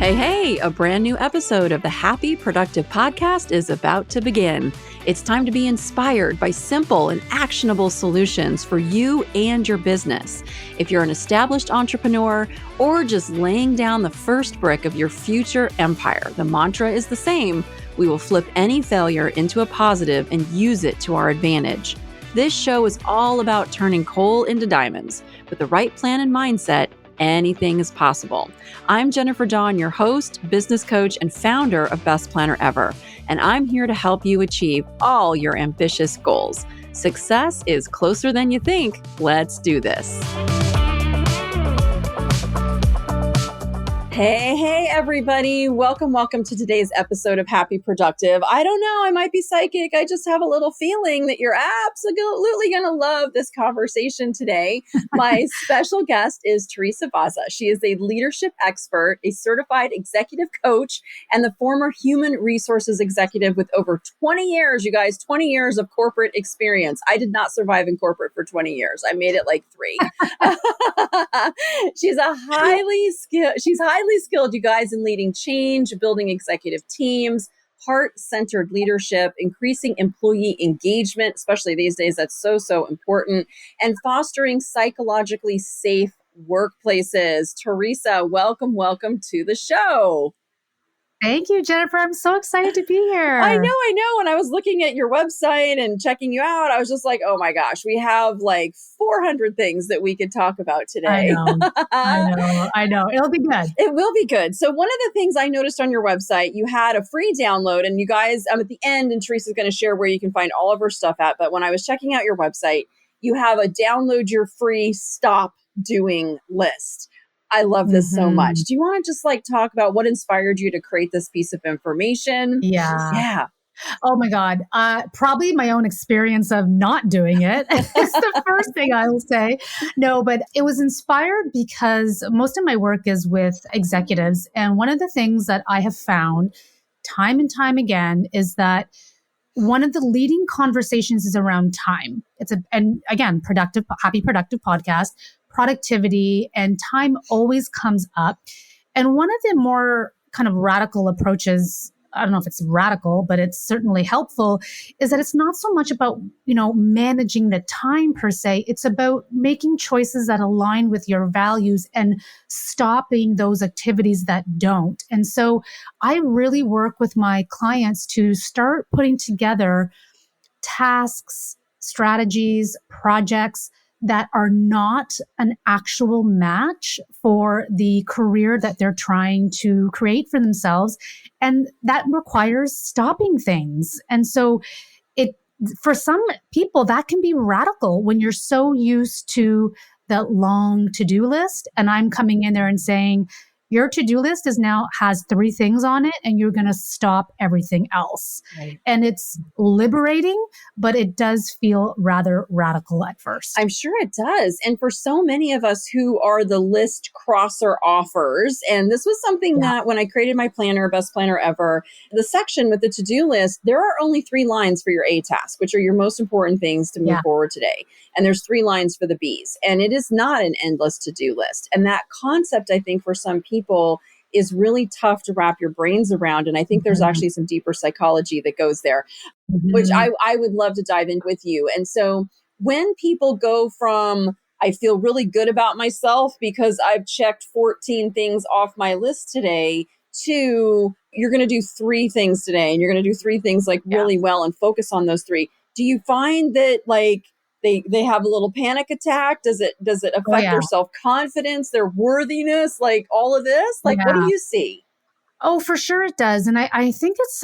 Hey, a brand new episode of the Happy Productive Podcast is about to begin. It's time to be inspired by simple and actionable solutions for you and your business. If you're an established entrepreneur or just laying down the first brick of your future empire, the mantra is the same. We will flip any failure into a positive and use it to our advantage. This show is all about turning coal into diamonds. With the right plan and mindset, anything is possible. I'm Jennifer Dawn, your host, business coach, and founder of Best Planner Ever, and I'm here to help you achieve all your ambitious goals. Success is closer than you think. Let's do this. Hey, everybody. Welcome to today's episode of Happy Productive. I don't know, I might be psychic. I just have a little feeling that you're absolutely going to love this conversation today. My special guest is Teresa Vozza. She is a leadership expert, a certified executive coach, and the former human resources executive with over 20 years, you guys, 20 years of corporate experience. I did not survive in corporate for 20 years. I made it like 3. She's highly skilled, you guys, in leading change, building executive teams, heart-centered leadership, increasing employee engagement, especially these days, that's so important, and fostering psychologically safe workplaces. Teresa, welcome to the show. Thank you, Jennifer. I'm so excited to be here. I know. When I was looking at your website and checking you out, I was just like, oh my gosh, we have like 400 things that we could talk about today. I know. It'll be good. It will be good. So one of the things I noticed on your website, you had a free download, and you guys, I'm at the end, and Teresa's going to share where you can find all of her stuff at. But when I was checking out your website, you have a download your free stop doing list. I love this so much. Do you want to just talk about what inspired you to create this piece of information? Yeah. Oh my God. Probably my own experience of not doing it. It's the first thing I will say. No, but it was inspired because most of my work is with executives. And one of the things that I have found time and time again is that one of the leading conversations is around time. And again, happy productive podcast. Productivity and time always comes up. And one of the more kind of radical approaches, I don't know if it's radical, but it's certainly helpful, is that it's not so much about, managing the time per se. It's about making choices that align with your values and stopping those activities that don't. And so I really work with my clients to start putting together tasks, strategies, projects that are not an actual match for the career that they're trying to create for themselves. And that requires stopping things. And so for some people, that can be radical when you're so used to that long to-do list. And I'm coming in there and saying, your to-do list has 3 things on it, and you're going to stop everything else. Right. And it's liberating, but it does feel rather radical at first. I'm sure it does. And for so many of us who are the list crosser offers, and this was something that when I created my planner, Best Planner Ever, the section with the to-do list, there are only 3 lines for your A task, which are your most important things to move forward today. And there's 3 lines for the Bs. And it is not an endless to-do list. And that concept, I think, for some people is really tough to wrap your brains around. And I think there's actually some deeper psychology that goes there, which I would love to dive in with you. And so when people go from, I feel really good about myself because I've checked 14 things off my list today, to you're going to do 3 things today, and you're going to do 3 things really well and focus on those 3. Do you find that they have a little panic attack? Does it affect their self-confidence, their worthiness, all of this? What do you see? Oh, for sure it does. And I think it's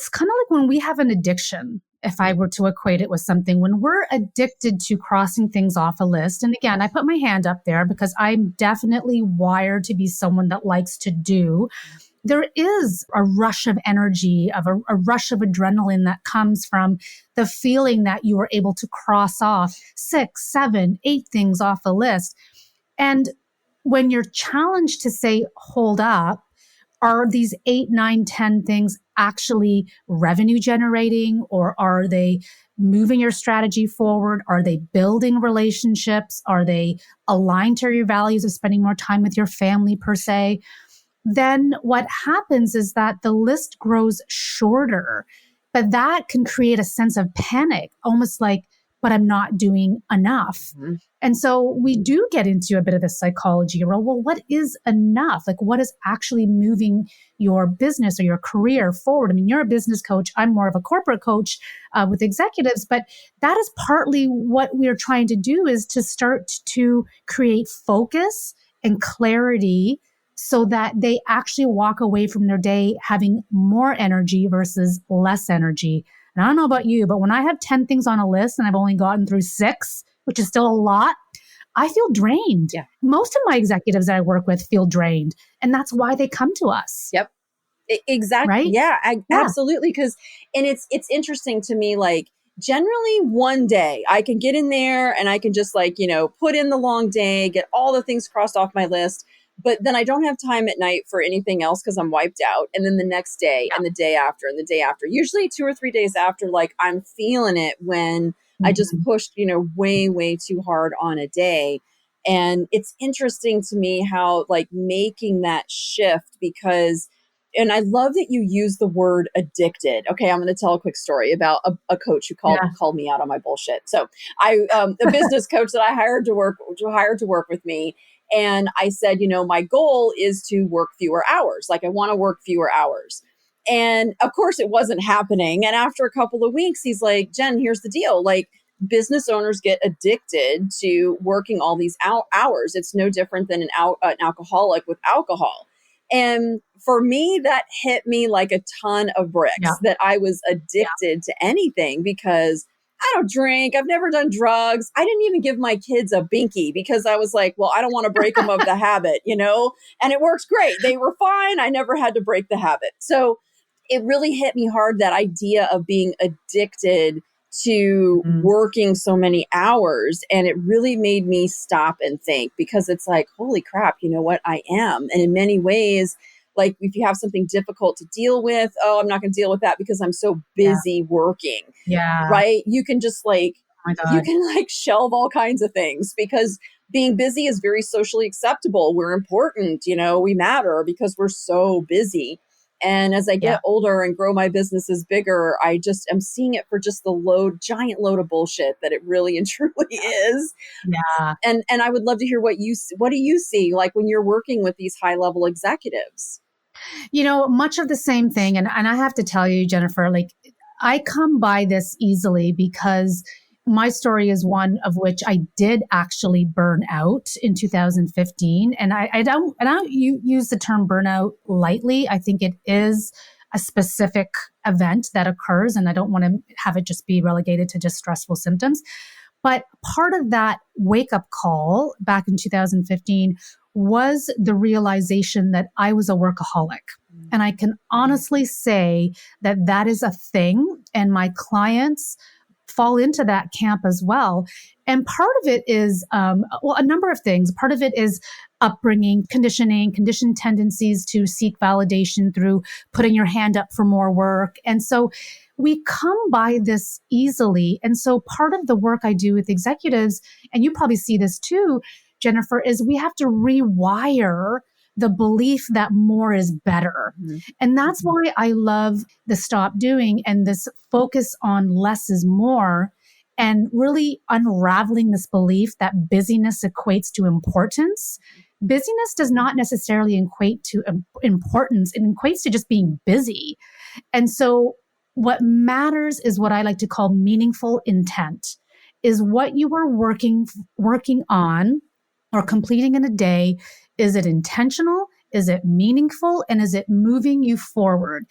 kind of like when we have an addiction, if I were to equate it with something, when we're addicted to crossing things off a list. And again, I put my hand up there because I'm definitely wired to be someone that likes to do. There is a rush of energy, of a rush of adrenaline that comes from the feeling that you are able to cross off 6, 7, 8 things off a list. And when you're challenged to say, hold up, are these 8, 9, 10 things actually revenue generating, or are they moving your strategy forward? Are they building relationships? Are they aligned to your values of spending more time with your family per se? then what happens is that the list grows shorter, but that can create a sense of panic, almost like, but I'm not doing enough. Mhm. And so we do get into a bit of the psychology around, well, what is enough? Like, what is actually moving your business or your career forward? I mean, you're a business coach. I'm more of a corporate coach with executives, but that is partly what we're trying to do, is to start to create focus and clarity so that they actually walk away from their day having more energy versus less energy. And I don't know about you, but when I have 10 things on a list and I've only gotten through 6, which is still a lot, I feel drained. Yeah. Most of my executives that I work with feel drained. And that's why they come to us. Yep. Exactly. Right? Yeah, Yeah. absolutely. And it's interesting to me, like, generally one day I can get in there and I can just, like, put in the long day, get all the things crossed off my list. But then I don't have time at night for anything else because I'm wiped out. And then the next day and the day after and the day after, usually 2 or 3 days after, like, I'm feeling it when I just pushed, way, way too hard on a day. And it's interesting to me how, like, making that shift, because, and I love that you use the word addicted. Okay, I'm going to tell a quick story about a coach who called me out on my bullshit. So a business coach that I hired to work with me. And I said, my goal is to work fewer hours. Like, I want to work fewer hours. And of course it wasn't happening. And after a couple of weeks, he's like, Jen, here's the deal. Like, business owners get addicted to working all these hours. It's no different than an alcoholic with alcohol. And for me, that hit me like a ton of bricks, that I was addicted to anything, because I don't drink. I've never done drugs. I didn't even give my kids a binky because I was like, well, I don't want to break them of the habit, and it works great. They were fine. I never had to break the habit. So it really hit me hard, that idea of being addicted to working so many hours. And it really made me stop and think, because it's like, holy crap, you know what? I am. And in many ways, like, if you have something difficult to deal with, I'm not going to deal with that because I'm so busy working. Yeah. Right. You can just, like, Oh my God. you can, like, shelve all kinds of things, because being busy is very socially acceptable. We're important, we matter because we're so busy. And as I get older and grow my businesses bigger, I just am seeing it for just the giant load of bullshit that it really and truly is. Yeah. And I would love to hear what do you see, like, when you're working with these high level executives? Much of the same thing. And I have to tell you, Jennifer, like, I come by this easily because my story is one of which I did actually burn out in 2015. And I don't use the term burnout lightly. I think it is a specific event that occurs, and I don't want to have it just be relegated to just stressful symptoms. But part of that wake-up call back in 2015 was the realization that I was a workaholic. And I can honestly say that that is a thing, and my clients fall into that camp as well. And part of it is, a number of things. Part of it is upbringing, conditioned tendencies to seek validation through putting your hand up for more work. And so we come by this easily. And so part of the work I do with executives, and you probably see this too, Jennifer, is we have to rewire the belief that more is better. And that's why I love the Stop Doing and this focus on less is more, and really unraveling this belief that busyness equates to importance. Busyness does not necessarily equate to importance. It equates to just being busy. And so what matters is what I like to call meaningful intent, is what you are working on or completing in a day. Is it intentional? Is it meaningful? And is it moving you forward?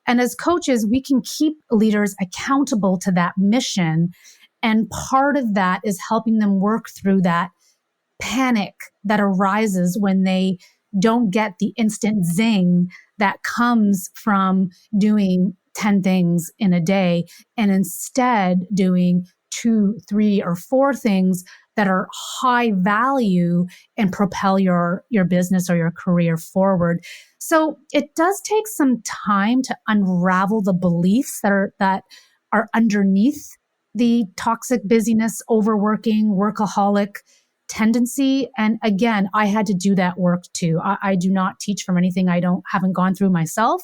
And as coaches, we can keep leaders accountable to that mission. And part of that is helping them work through that panic that arises when they don't get the instant zing that comes from doing 10 things in a day, and instead doing 2, 3, or 4 things that are high value and propel your business or your career forward. So it does take some time to unravel the beliefs that are underneath the toxic busyness, overworking, workaholic tendency. And again, I had to do that work too. I do not teach from anything I haven't gone through myself.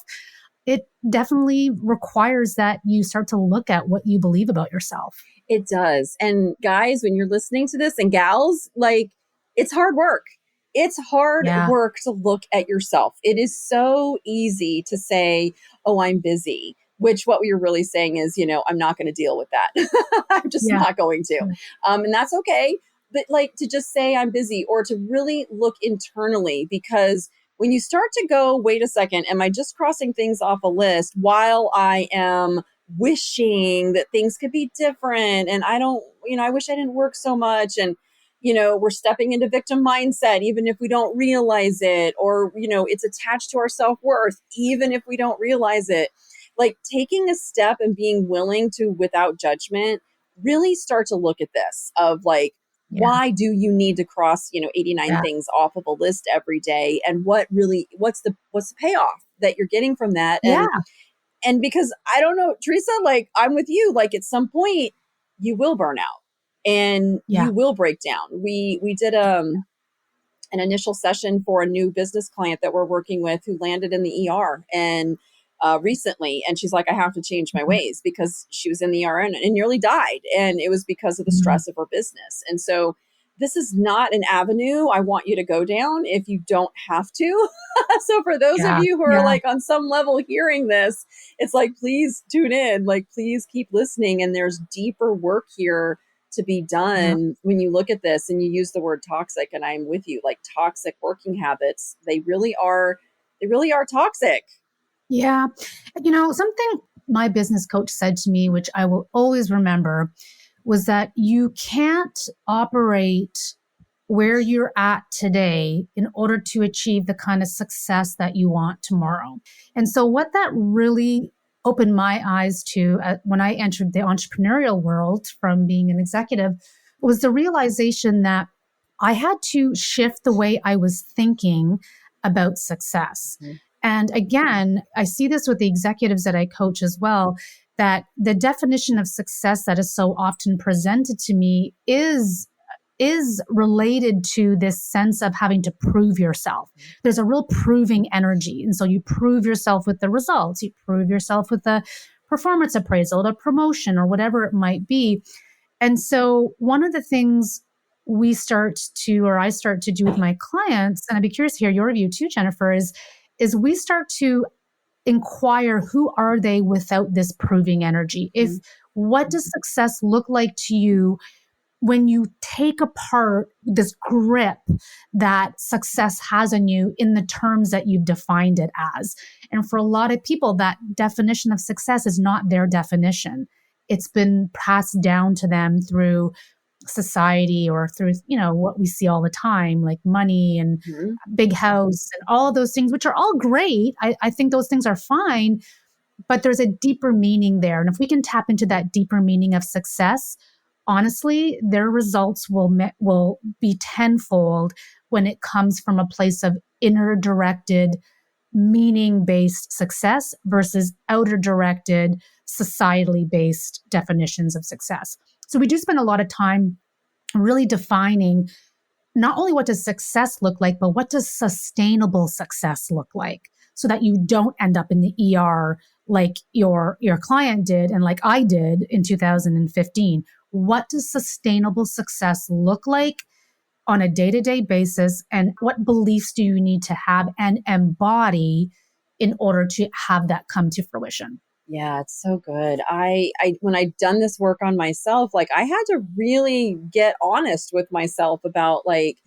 It definitely requires that you start to look at what you believe about yourself. It does. And guys, when you're listening to this, and gals, like, it's hard work. It's hard work to look at yourself. It is so easy to say, oh, I'm busy, which what we are really saying is, I'm not going to deal with that. I'm just not going to. And that's okay. But like to just say I'm busy, or to really look internally, because when you start to go, wait a second, am I just crossing things off a list while I am wishing that things could be different? And I don't, I wish I didn't work so much. And, we're stepping into victim mindset, even if we don't realize it, or, it's attached to our self-worth, even if we don't realize it. Like taking a step and being willing to, without judgment, really start to look at this of like, why do you need to cross, 89 things off of a list every day? And what's the payoff that you're getting from that? And because I don't know, Teresa, like I'm with you, like at some point you will burn out and you will break down. We did an initial session for a new business client that we're working with who landed in the ER and recently. And she's like, I have to change my ways, because she was in the ER and nearly died. And it was because of the stress of her business. And so this is not an avenue I want you to go down if you don't have to. So for those of you who are like on some level hearing this, it's like, please tune in, like, please keep listening. And there's deeper work here to be done when you look at this and you use the word toxic. And I'm with you, like toxic working habits, they really are toxic. Yeah. Something my business coach said to me, which I will always remember, was that you can't operate where you're at today in order to achieve the kind of success that you want tomorrow. And so what that really opened my eyes to when I entered the entrepreneurial world from being an executive was the realization that I had to shift the way I was thinking about success. And again, I see this with the executives that I coach as well, that the definition of success that is so often presented to me is related to this sense of having to prove yourself. There's a real proving energy. And so you prove yourself with the results, you prove yourself with the performance appraisal, the promotion, or whatever it might be. And so one of the things I start to do with my clients, and I'd be curious to hear your view too, Jennifer, is we start to inquire, who are they without this proving energy? What does success look like to you when you take apart this grip that success has on you in the terms that you've defined it as? And for a lot of people, that definition of success is not their definition. It's been passed down to them through society or through, what we see all the time, like money and big house and all of those things, which are all great. I think those things are fine, but there's a deeper meaning there. And if we can tap into that deeper meaning of success, honestly, their results will be tenfold when it comes from a place of inner directed, meaning-based success versus outer directed, societally based definitions of success. So we do spend a lot of time really defining not only what does success look like, but what does sustainable success look like, so that you don't end up in the ER like your client did and like I did in 2015. What does sustainable success look like on a day-to-day basis? And what beliefs do you need to have and embody in order to have that come to fruition? Yeah, it's so good. I when I'd done this work on myself, like I had to really get honest with myself about like,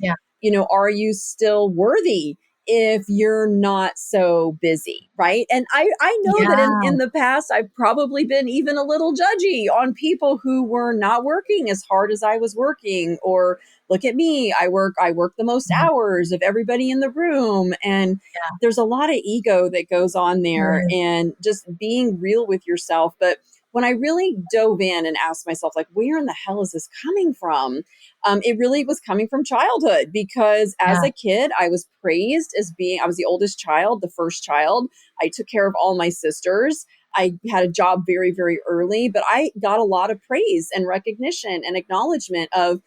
are you still worthy if you're not so busy, right? And I know that in the past, I've probably been even a little judgy on people who were not working as hard as I was working, or look at me, I work the most hours of everybody in the room. And there's a lot of ego that goes on there, and just being real with yourself. But when I really dove in and asked myself, like, where in the hell is this coming from? It really was coming from childhood, because as a kid, I was praised as I was the oldest child, the first child. I took care of all my sisters. I had a job very, very early, but I got a lot of praise and recognition and acknowledgement of,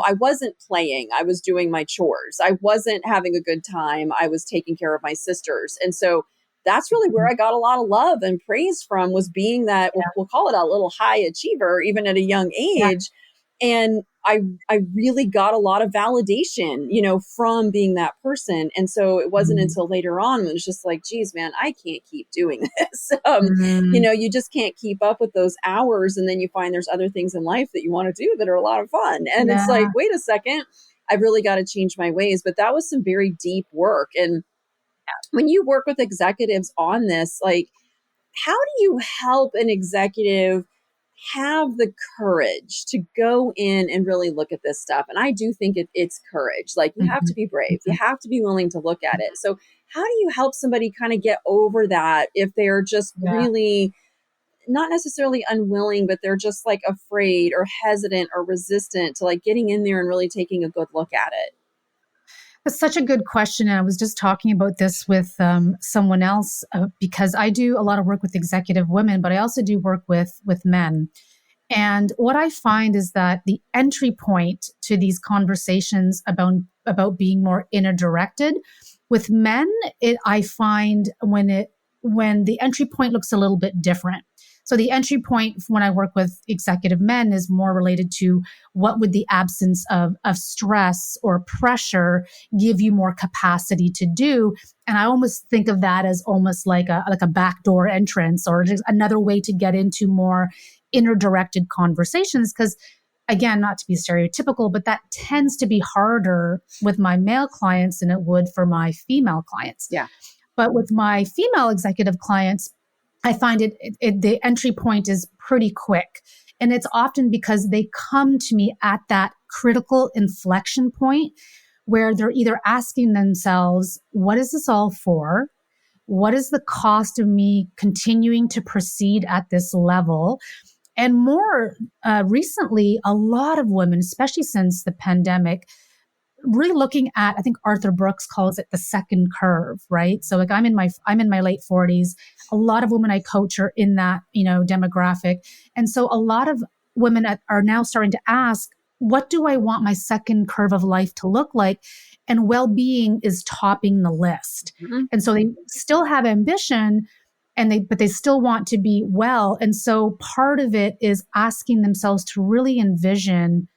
I wasn't playing. I was doing my chores. I wasn't having a good time. I was taking care of my sisters. And so that's really where I got a lot of love and praise from, was being that, we'll call it a little high achiever, even at a young Yeah. age. And I really got a lot of validation, from being that person. And so it wasn't until later on when it was just like, geez, man, I can't keep doing this. You just can't keep up with those hours. And then you find there's other things in life that you want to do that are a lot of fun. And it's like, wait a second, I've really got to change my ways. But that was some very deep work. And when you work with executives on this, like, how do you help an executive have the courage to go in and really look at this stuff? And I do think it's courage. Like, you have to be brave. You have to be willing to look at it. So how do you help somebody kind of get over that if they're just really not necessarily unwilling, but they're just like afraid or hesitant or resistant to like getting in there and really taking a good look at it? That's such a good question. And I was just talking about this with someone else because I do a lot of work with executive women, but I also do work with men. And what I find is that the entry point to these conversations about being more inner directed with men, I find when the entry point looks a little bit different. So the entry point when I work with executive men is more related to what would the absence of stress or pressure give you more capacity to do. And I almost think of that as almost like a backdoor entrance, or just another way to get into more inner directed conversations. Because again, not to be stereotypical, but that tends to be harder with my male clients than it would for my female clients. Yeah. But with my female executive clients, I find the entry point is pretty quick. And it's often because they come to me at that critical inflection point where they're either asking themselves, what is this all for? What is the cost of me continuing to proceed at this level? And more recently, a lot of women, especially since the pandemic, really looking at, I think Arthur Brooks calls it the second curve, right? So like I'm in my late 40s. A lot of women I coach are in that, demographic. And so a lot of women are now starting to ask, what do I want my second curve of life to look like? And well-being is topping the list. Mm-hmm. And so they still have ambition but they still want to be well. And so part of it is asking themselves to really envision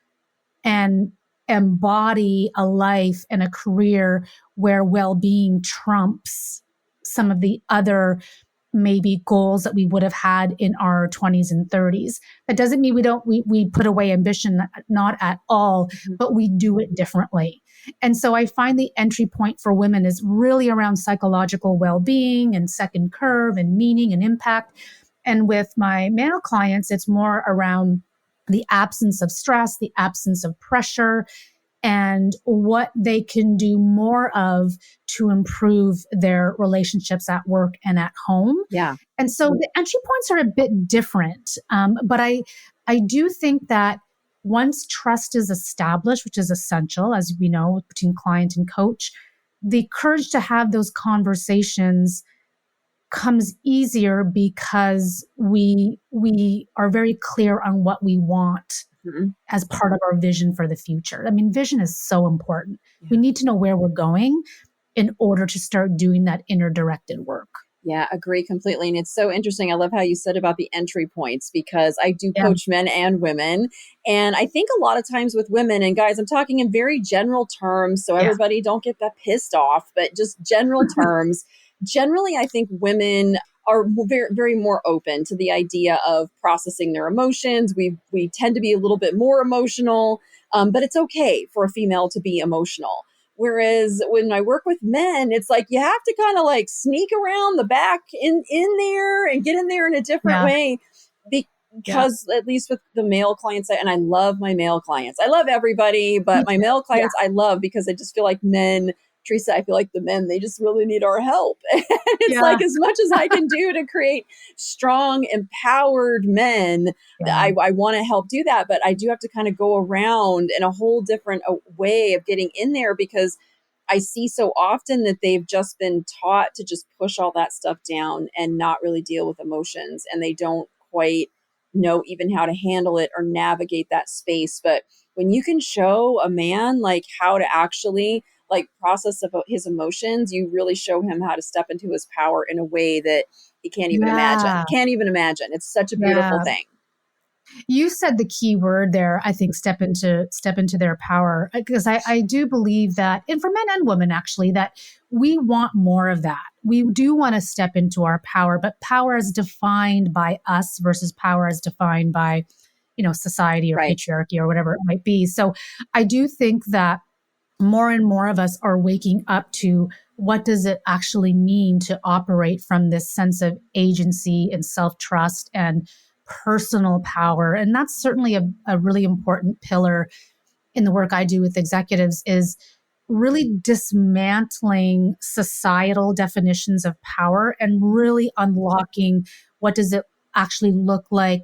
and embody a life and a career where well-being trumps some of the other maybe goals that we would have had in our 20s and 30s. That doesn't mean we put away ambition, not at all, but we do it differently. And so I find the entry point for women is really around psychological well-being and second curve and meaning and impact. And with my male clients, it's more around the absence of stress, the absence of pressure, and what they can do more of to improve their relationships at work and at home. Yeah. And so the entry points are a bit different. But I do think that once trust is established, which is essential, as we know, between client and coach, the courage to have those conversations comes easier because we are very clear on what we want as part of our vision for the future. I mean, vision is so important. Yeah. We need to know where we're going in order to start doing that inner directed work. Yeah, agree completely. And it's so interesting. I love how you said about the entry points, because I do coach men and women. And I think a lot of times with women, and guys, I'm talking in very general terms, so everybody don't get that pissed off, but just general terms. Generally, I think women are very, very more open to the idea of processing their emotions. We tend to be a little bit more emotional, but it's okay for a female to be emotional. Whereas when I work with men, it's like you have to kind of like sneak around the back in there and get in there in a different way. Because at least with the male clients, and I love my male clients. I love everybody, but my male clients I love because I just feel like men, Teresa, I feel like the men, they just really need our help. And it's like, as much as I can do to create strong, empowered men, I want to help do that. But I do have to kind of go around in a whole different way of getting in there, because I see so often that they've just been taught to just push all that stuff down and not really deal with emotions. And they don't quite know even how to handle it or navigate that space. But when you can show a man like how to actually like process his emotions, you really show him how to step into his power in a way that he can't even imagine. Yeah. Can't even imagine. It's such a beautiful Yeah. thing. You said the key word there, I think, step into their power. Because I do believe that, and for men and women actually, that we want more of that. We do want to step into our power, but power is defined by us versus power is defined by, society or Right. patriarchy or whatever it might be. So I do think that more and more of us are waking up to what does it actually mean to operate from this sense of agency and self-trust and personal power. And that's certainly a really important pillar in the work I do with executives is really dismantling societal definitions of power and really unlocking what does it actually look like,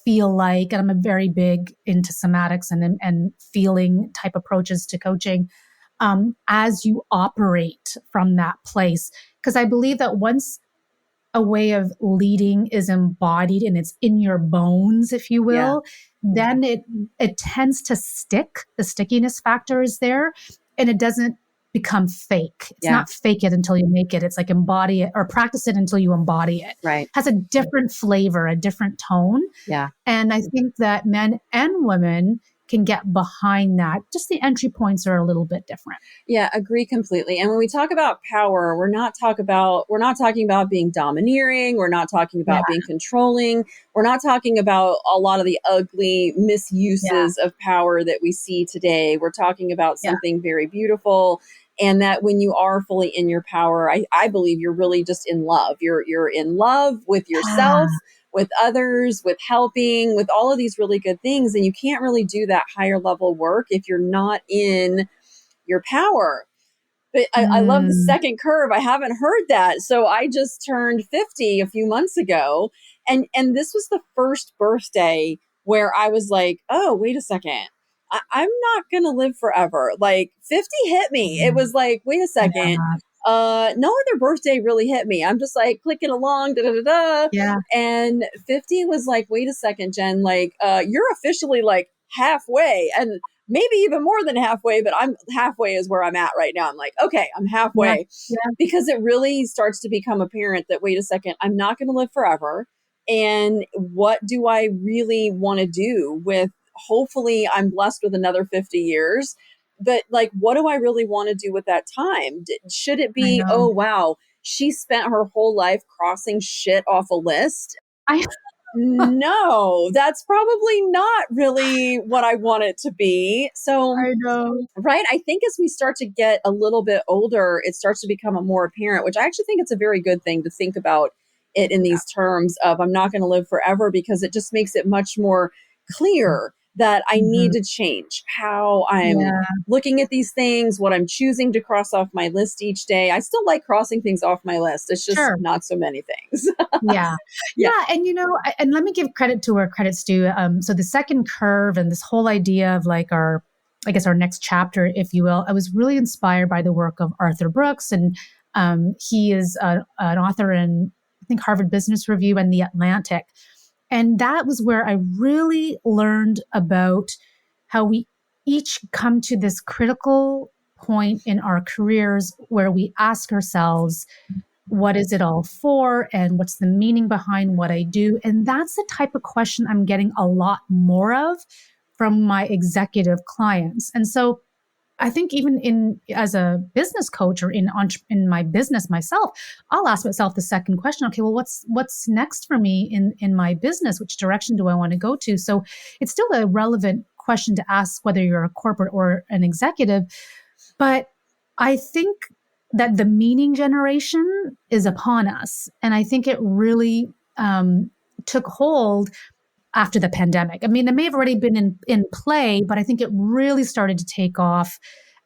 feel like. And I'm a very big into somatics and feeling type approaches to coaching as you operate from that place. Because I believe that once a way of leading is embodied and it's in your bones, if you will, then it tends to stick. The stickiness factor is there and it doesn't become fake. It's not fake it until you make it. It's like embody it or practice it until you embody it. Right. Has a different flavor, a different tone. Yeah. And I think that men and women can get behind that. Just the entry points are a little bit different. Yeah, agree completely. And when we talk about power, we're not talking about being domineering, we're not talking about being controlling, we're not talking about a lot of the ugly misuses of power that we see today. We're talking about something very beautiful. And that when you are fully in your power, I believe you're really just in love. You're in love with yourself, with others, with helping, with all of these really good things. And you can't really do that higher level work if you're not in your power. But I love the second curve. I haven't heard that. So I just turned 50 a few months ago. And this was the first birthday where I was like, oh, wait a second. I'm not going to live forever. Like 50 hit me. It was like, wait a second. No other birthday really hit me. I'm just like clicking along, da da da da. Yeah. And 50 was like, wait a second, Jen, like you're officially like halfway and maybe even more than halfway, but I'm halfway is where I'm at right now. I'm like, okay, I'm halfway because it really starts to become apparent that, wait a second, I'm not going to live forever. And what do I really want to do with, hopefully I'm blessed with another 50 years. But like, what do I really want to do with that time? Should it be, oh, wow, she spent her whole life crossing shit off a list? No, that's probably not really what I want it to be. So, I know. Right. I think as we start to get a little bit older, it starts to become a more apparent, which I actually think it's a very good thing to think about it in these terms of I'm not going to live forever, because it just makes it much more clear that I need to change how I'm looking at these things, what I'm choosing to cross off my list each day. I still like crossing things off my list. It's just not so many things. Yeah. And, and let me give credit to where credit's due. So the second curve and this whole idea of like our next chapter, if you will, I was really inspired by the work of Arthur Brooks. And he is an author in, I think, Harvard Business Review and The Atlantic. And that was where I really learned about how we each come to this critical point in our careers where we ask ourselves, what is it all for? And what's the meaning behind what I do? And that's the type of question I'm getting a lot more of from my executive clients. And so I think even as a business coach or in my business myself, I'll ask myself the second question. Okay, well, what's next for me in my business? Which direction do I want to go to? So it's still a relevant question to ask whether you're a corporate or an executive. But I think that the meaning generation is upon us. And I think it really took hold after the pandemic. I mean, it may have already been in play, but I think it really started to take off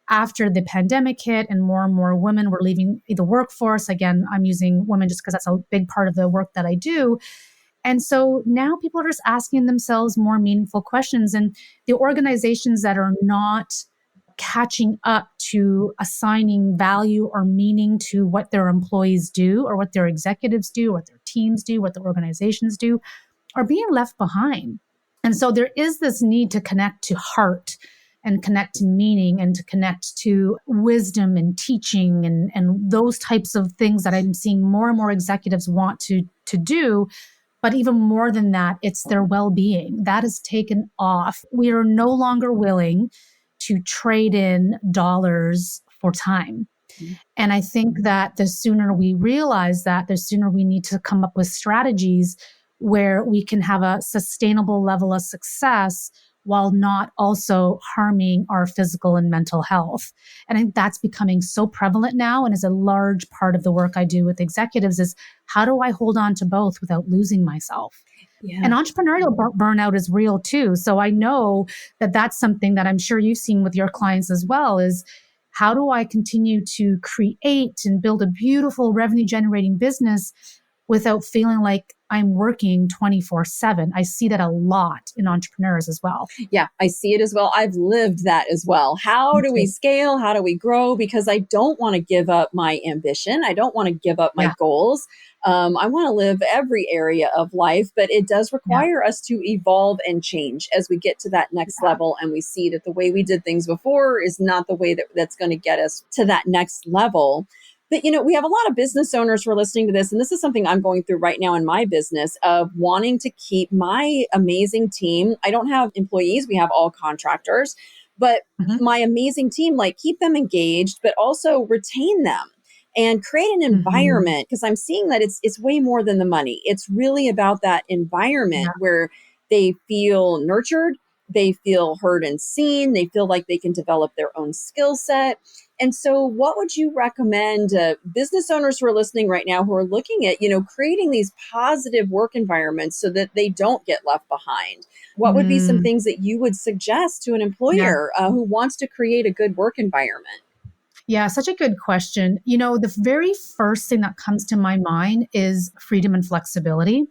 after the pandemic hit and more women were leaving the workforce. Again, I'm using women just because that's a big part of the work that I do. And so now people are just asking themselves more meaningful questions. And the organizations that are not catching up to assigning value or meaning to what their employees do or what their executives do, what their teams do, what their organizations do, are being left behind. And so there is this need to connect to heart and connect to meaning and to connect to wisdom and teaching and those types of things that I'm seeing more and more executives want to do. But even more than that, it's their well-being. That is taken off. We are no longer willing to trade in dollars for time. And I think that the sooner we realize that, the sooner we need to come up with strategies where we can have a sustainable level of success while not also harming our physical and mental health. And I think that's becoming so prevalent now and is a large part of the work I do with executives is how do I hold on to both without losing myself? Yeah. And entrepreneurial burnout is real too. So I know that that's something that I'm sure you've seen with your clients as well is how do I continue to create and build a beautiful revenue generating business without feeling like I'm working 24/7. I see that a lot in entrepreneurs as well. Yeah, I see it as well. I've lived that as well. How do we scale? How do we grow? Because I don't want to give up my ambition. I don't want to give up my goals. I want to live every area of life, but it does require us to evolve and change as we get to that next level. And we see that the way we did things before is not the way that's going to get us to that next level. But, we have a lot of business owners who are listening to this, and this is something I'm going through right now in my business of wanting to keep my amazing team. I don't have employees. We have all contractors, but my amazing team, keep them engaged, but also retain them and create an environment because I'm seeing that it's way more than the money. It's really about that environment where they feel nurtured, they feel heard and seen, they feel like they can develop their own skill set. And so what would you recommend business owners who are listening right now who are looking at, creating these positive work environments so that they don't get left behind? What would be some things that you would suggest to an employer who wants to create a good work environment? Yeah, such a good question. The very first thing that comes to my mind is freedom and flexibility.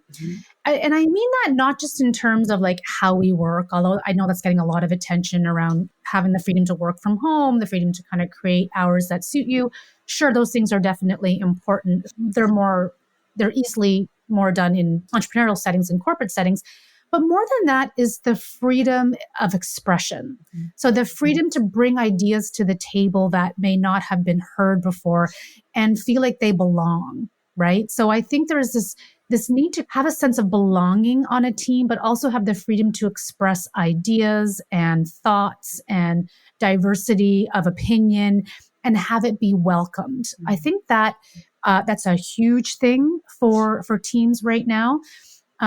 And I mean that not just in terms of how we work, although I know that's getting a lot of attention around having the freedom to work from home, the freedom to kind of create hours that suit you. Sure, those things are definitely important. They're easily more done in entrepreneurial settings and corporate settings. But more than that is the freedom of expression. So the freedom to bring ideas to the table that may not have been heard before and feel like they belong, right? So I think there's this need to have a sense of belonging on a team, but also have the freedom to express ideas and thoughts and diversity of opinion and have it be welcomed. I think that that's a huge thing for teams right now.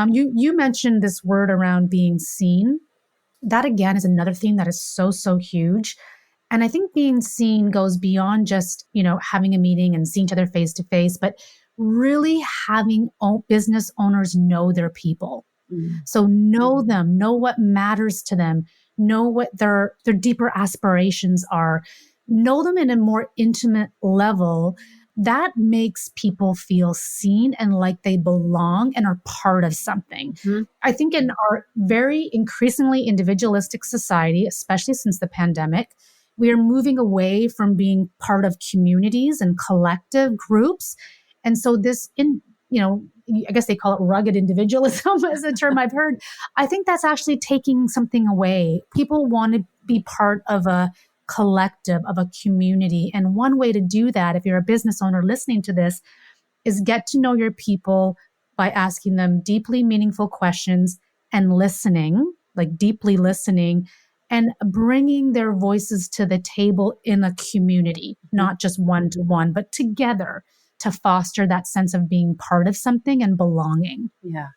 You mentioned this word around being seen. That again is another thing that is so, so huge. And I think being seen goes beyond just, having a meeting and seeing each other face to face, but really having business owners know their people. So know them, know what matters to them, know what their deeper aspirations are, know them in a more intimate level. That makes people feel seen and like they belong and are part of something. I think in our very increasingly individualistic society, especially since the pandemic, we are moving away from being part of communities and collective groups. And so I guess they call it rugged individualism as a term I've heard. I think that's actually taking something away. People want to be part of a collective, of a community. And one way to do that, if you're a business owner listening to this, is get to know your people by asking them deeply meaningful questions and listening, deeply listening, and bringing their voices to the table in a community, not just one-to-one, but together to foster that sense of being part of something and belonging. Yeah,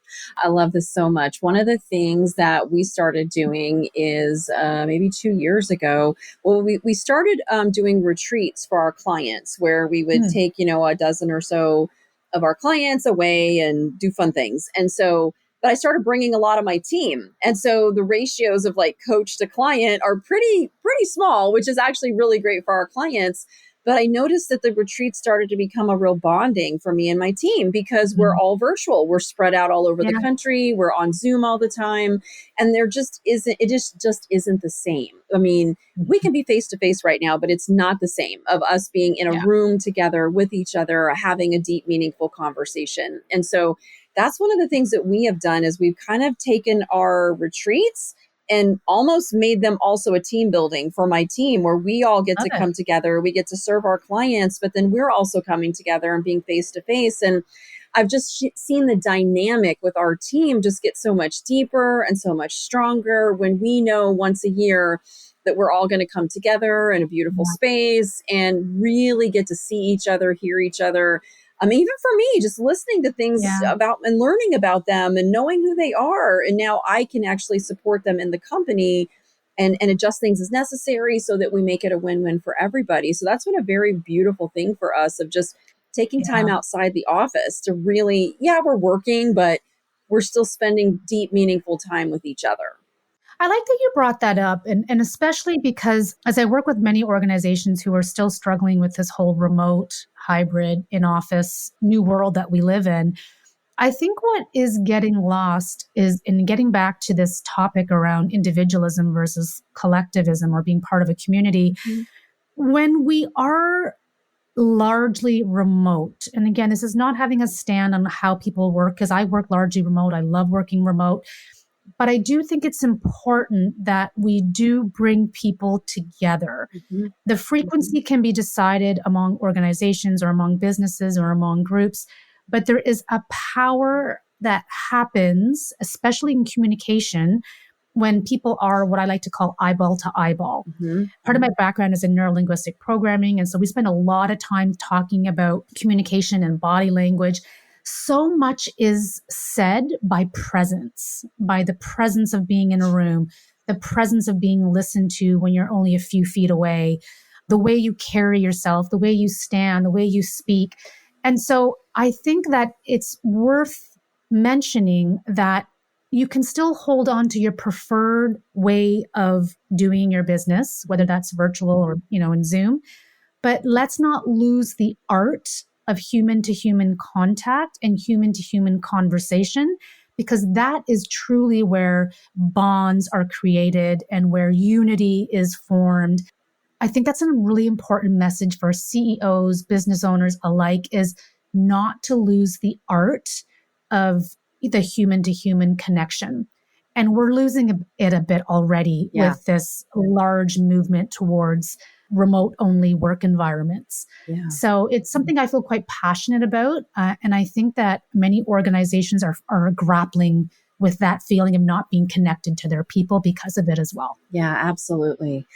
I love this so much. One of the things that we started doing is maybe 2 years ago, we started doing retreats for our clients where we would take, a dozen or so of our clients away and do fun things. And so, but I started bringing a lot of my team. And so the ratios of coach to client are pretty small, which is actually really great for our clients. But I noticed that the retreat started to become a real bonding for me and my team because we're all virtual. We're spread out all over the country. We're on Zoom all the time. And it just isn't the same. I mean, we can be face to face right now, but it's not the same of us being in a room together with each other, having a deep, meaningful conversation. And so that's one of the things that we have done is we've kind of taken our retreats and almost made them also a team building for my team, where we all get Love to it. come together. We get to serve our clients, but then we're also coming together and being face to face. And I've just seen the dynamic with our team just get so much deeper and so much stronger when we know once a year that we're all going to come together in a beautiful space and really get to see each other, hear each other. I mean, even for me, just listening to things about and learning about them and knowing who they are. And now I can actually support them in the company and adjust things as necessary so that we make it a win-win for everybody. So that's been a very beautiful thing for us of just taking time outside the office to really, we're working, but we're still spending deep, meaningful time with each other. I like that you brought that up, and especially because as I work with many organizations who are still struggling with this whole remote, hybrid, in-office, new world that we live in, I think what is getting lost is in getting back to this topic around individualism versus collectivism or being part of a community. When we are largely remote, and again, this is not having a stand on how people work, because I work largely remote. I love working remote. But I do think it's important that we do bring people together. The frequency can be decided among organizations or among businesses or among groups, but there is a power that happens, especially in communication, when people are what I like to call eyeball to eyeball. Part of my background is in neurolinguistic programming. And so we spend a lot of time talking about communication and body language. So much is said by presence, by the presence of being in a room, the presence of being listened to when you're only a few feet away, the way you carry yourself, the way you stand, the way you speak. And so I think that it's worth mentioning that you can still hold on to your preferred way of doing your business, whether that's virtual or, in Zoom, but let's not lose the art of human to human contact and human to human conversation, because that is truly where bonds are created and where unity is formed. I think that's a really important message for CEOs, business owners alike, is not to lose the art of the human to human connection. And we're losing it a bit already with this large movement towards remote only work environments. So it's something I feel quite passionate about. And I think that many organizations are grappling with that feeling of not being connected to their people because of it as well. Yeah, absolutely.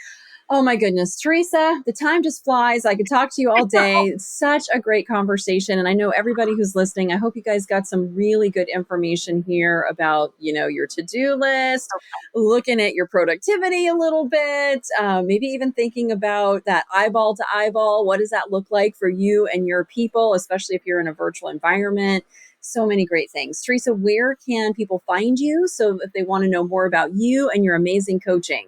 Oh my goodness, Teresa, the time just flies. I could talk to you all day. It's such a great conversation. And I know everybody who's listening, I hope you guys got some really good information here about, your to-do list, looking at your productivity a little bit, maybe even thinking about that eyeball to eyeball. What does that look like for you and your people, especially if you're in a virtual environment? So many great things. Teresa, where can people find you so if they want to know more about you and your amazing coaching?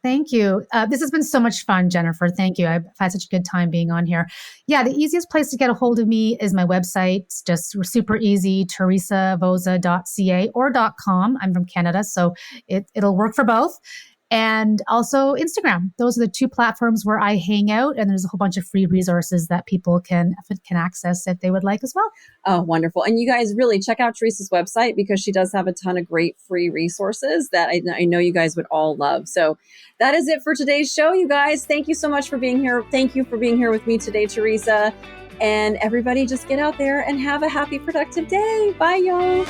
Thank you. This has been so much fun, Jennifer. Thank you. I've had such a good time being on here. Yeah, the easiest place to get a hold of me is my website. It's just super easy, teresavozza.ca or .com. I'm from Canada, so it'll work for both. And also Instagram. Those are the two platforms where I hang out. And there's a whole bunch of free resources that people can access if they would like as well. Oh, wonderful. And you guys really check out Teresa's website because she does have a ton of great free resources that I know you guys would all love. So that is it for today's show, you guys. Thank you so much for being here. Thank you for being here with me today, Teresa. And everybody just get out there and have a happy, productive day. Bye, y'all.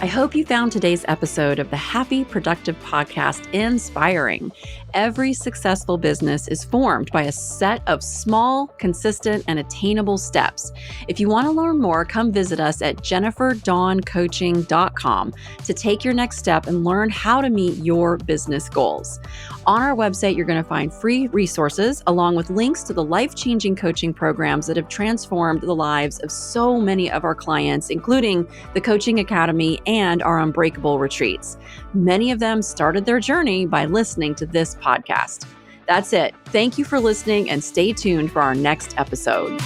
I hope you found today's episode of the Happy Productive Podcast inspiring. Every successful business is formed by a set of small, consistent, and attainable steps. If you want to learn more, come visit us at jenniferdawncoaching.com to take your next step and learn how to meet your business goals. On our website, you're going to find free resources along with links to the life-changing coaching programs that have transformed the lives of so many of our clients, including the Coaching Academy and our Unbreakable retreats. Many of them started their journey by listening to this podcast. That's it. Thank you for listening and stay tuned for our next episode.